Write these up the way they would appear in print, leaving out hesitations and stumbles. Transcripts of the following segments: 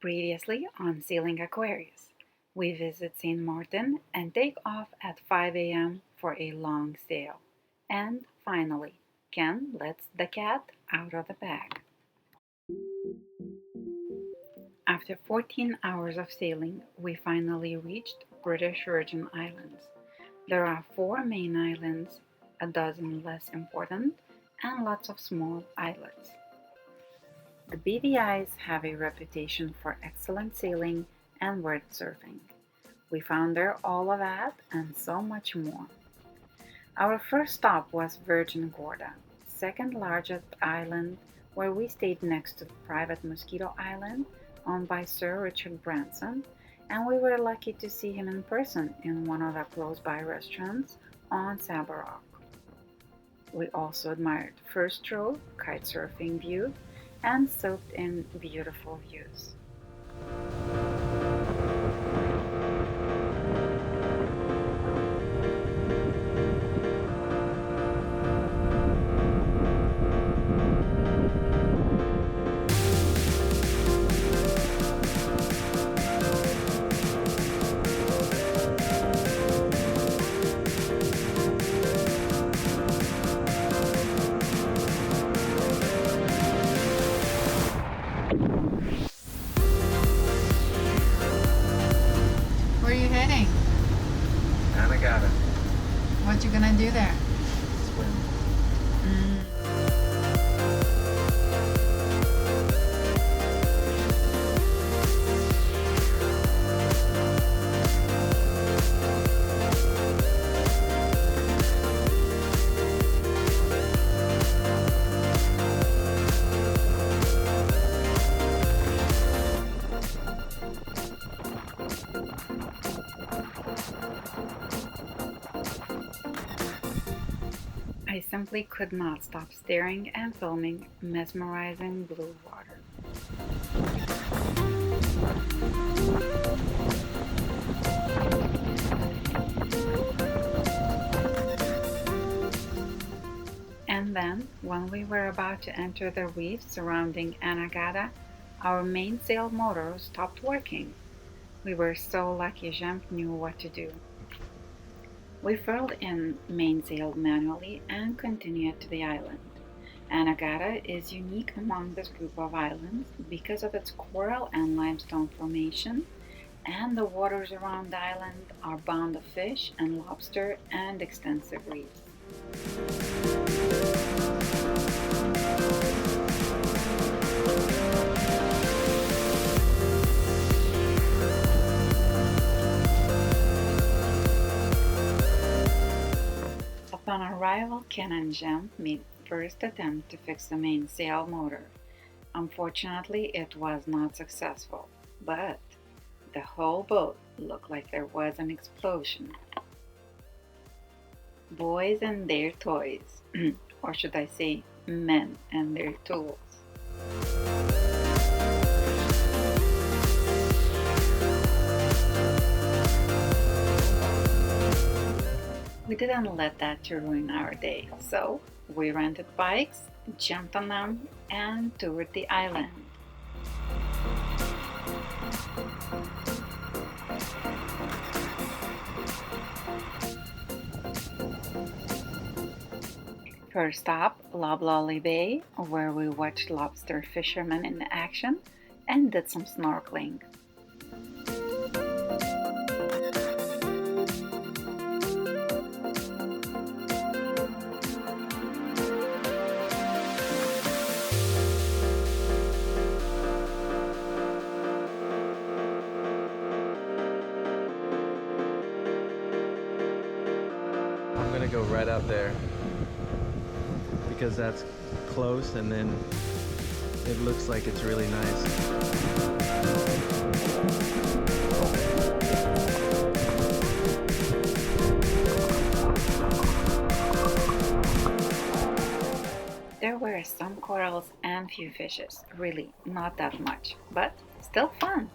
Previously on Sailing Aquarius, we visit St. Martin and take off at 5 a.m. for a long sail. And finally, Ken lets the cat out of the bag. After 14 hours of sailing, we finally reached British Virgin Islands. There are 4 main islands, a dozen less important, and lots of small islets. The BVIs have a reputation for excellent sailing and word surfing. We found there all of that and so much more. Our first stop was Virgin Gorda, second largest island, where we stayed next to the private Mosquito Island owned by Sir Richard Branson, and we were lucky to see him in person in one of the close-by restaurants on Sabarok. We also admired first row kitesurfing view and soaked in beautiful views. Where are you heading? Anegada. What you gonna do there? Swim. I simply could not stop staring and filming mesmerizing blue water. And then, when we were about to enter the reef surrounding Anegada, our mainsail motor stopped working. We were so lucky Jemp knew what to do. We furled in mainsail manually and continued to the island. Anegada is unique among this group of islands because of its coral and limestone formation, and the waters around the island are bound of fish and lobster and extensive reefs. Upon arrival, Ken and Jem made the first attempt to fix the mainsail motor. Unfortunately, it was not successful, but the whole boat looked like there was an explosion. Boys and their toys, or should I say, men and their tools. We didn't let that to ruin our day, so we rented bikes, jumped on them, and toured the island. First stop, Loblolly Bay, where we watched lobster fishermen in action and did some snorkeling. I'm gonna go right out there because that's close and then it looks like it's really nice. There were some corals and few fishes, really not that much, but still fun.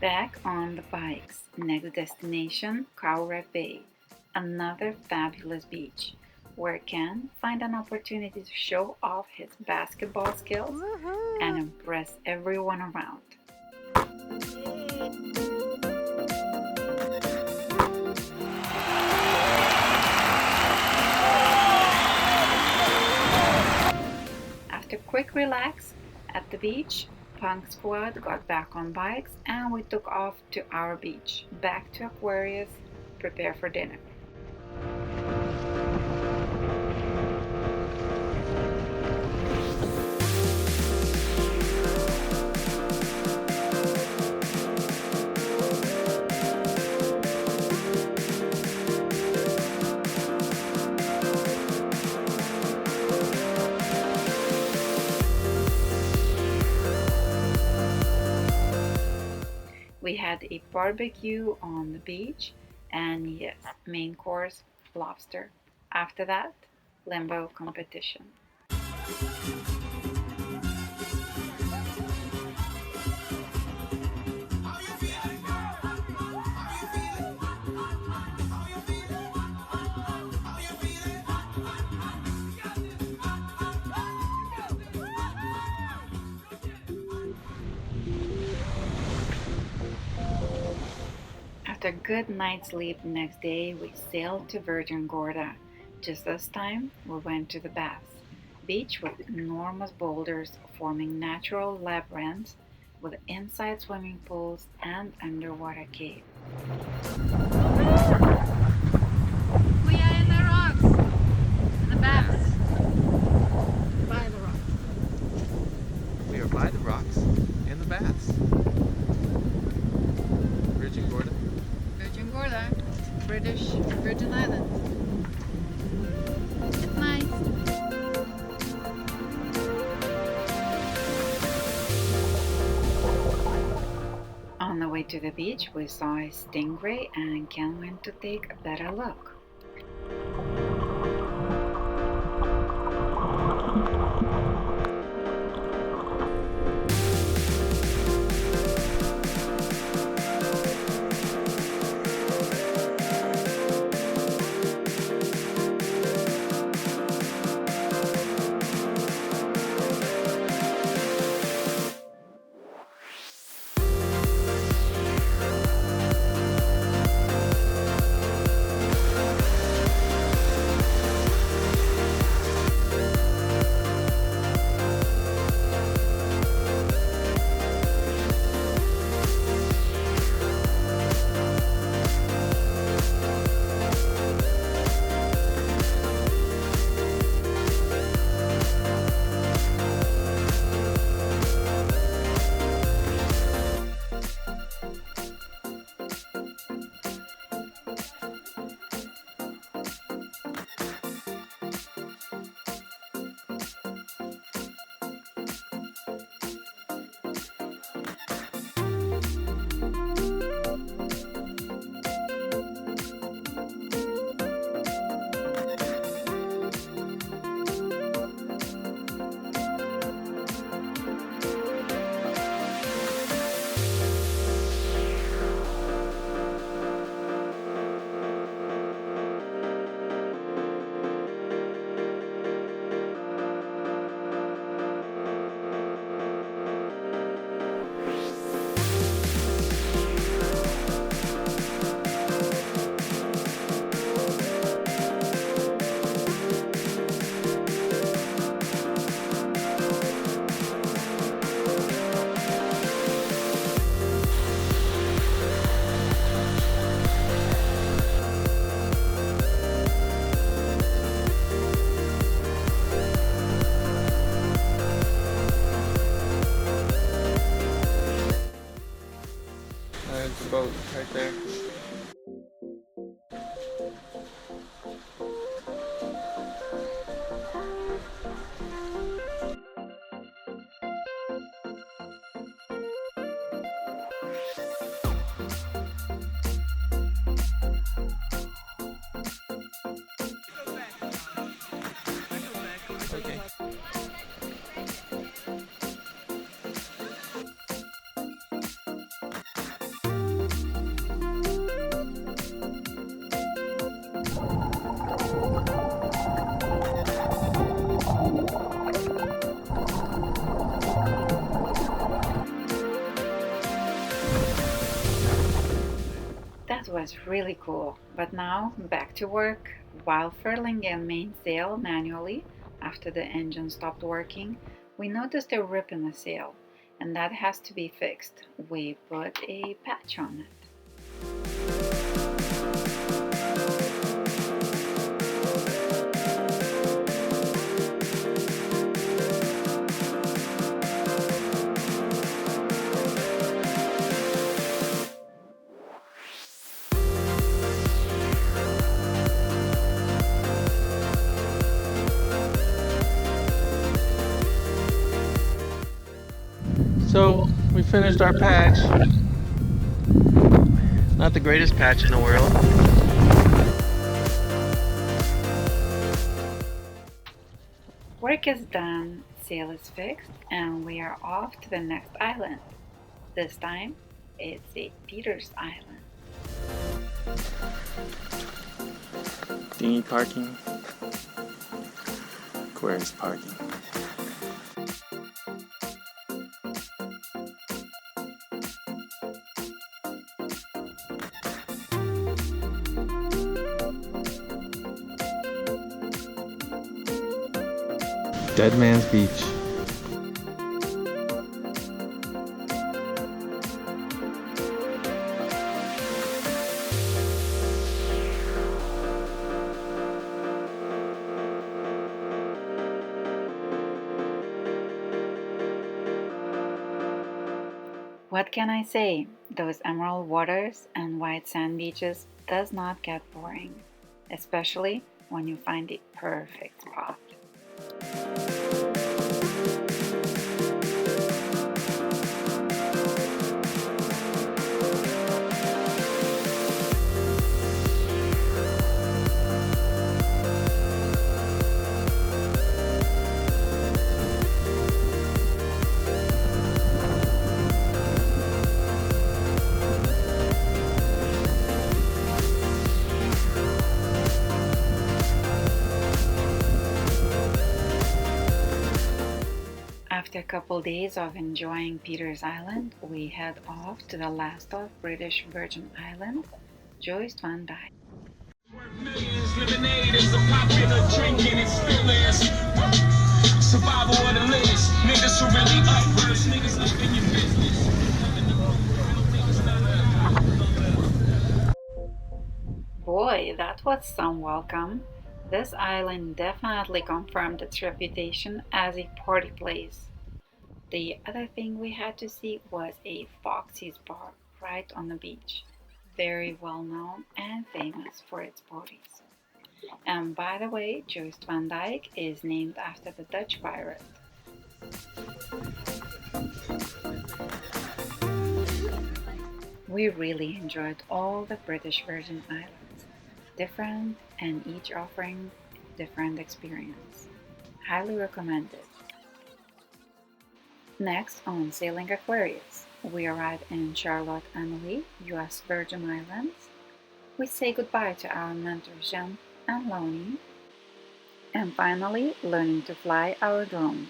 Back on the bikes, next destination, Cowra Bay, another fabulous beach, where Ken find an opportunity to show off his basketball skills and impress everyone around. After quick relax at the beach, Punk Squad got back on bikes and we took off to our beach, back to Aquarius, prepare for dinner. We had a barbecue on the beach and yes, main course, lobster. After that, limbo competition. After a good night's sleep the next day, we sailed to Virgin Gorda. Just this time, we went to the baths, beach with enormous boulders forming natural labyrinths with inside swimming pools and underwater cave. We are in the rocks. In the baths. By the rocks. We are by the rocks in the baths. Virgin Gorda. Virgin Gorda, British Virgin Islands. It's nice. On the way to the beach, we saw a stingray and Ken went to take a better look. There's the boat right there. Okay. was really cool, but now back to work. While furling in mainsail manually after the engine stopped working, we noticed a rip in the sail, and that has to be fixed. We put a patch on it. So we finished our patch. Not the greatest patch in the world. Work is done, sail is fixed, and we are off to the next island. This time, it's St. Peter's Island. Dinghy parking, Aquarius parking. Dead Man's Beach. What can I say? Those emerald waters and white sand beaches does not get boring, especially when you find the perfect spot. After a couple days of enjoying Peter's Island, we head off to the last of British Virgin Islands, Jost van Dyke. Lemonade is a popular drink and it still is. Survival of the latest. Niggas who really up first. Niggas up in your business. Boy, that was some welcome. This island definitely confirmed its reputation as a party place. The other thing we had to see was a Foxy's bar right on the beach. Very well known and famous for its parties. And by the way, Jost van Dyke is named after the Dutch pirate. We really enjoyed all the British Virgin Islands, different and each offering different experience. Highly recommended. Next on Sailing Aquarius, we arrive in Charlotte Amalie, US Virgin Islands. We say goodbye to our mentors Jen and Lonnie, and finally learning to fly our drone.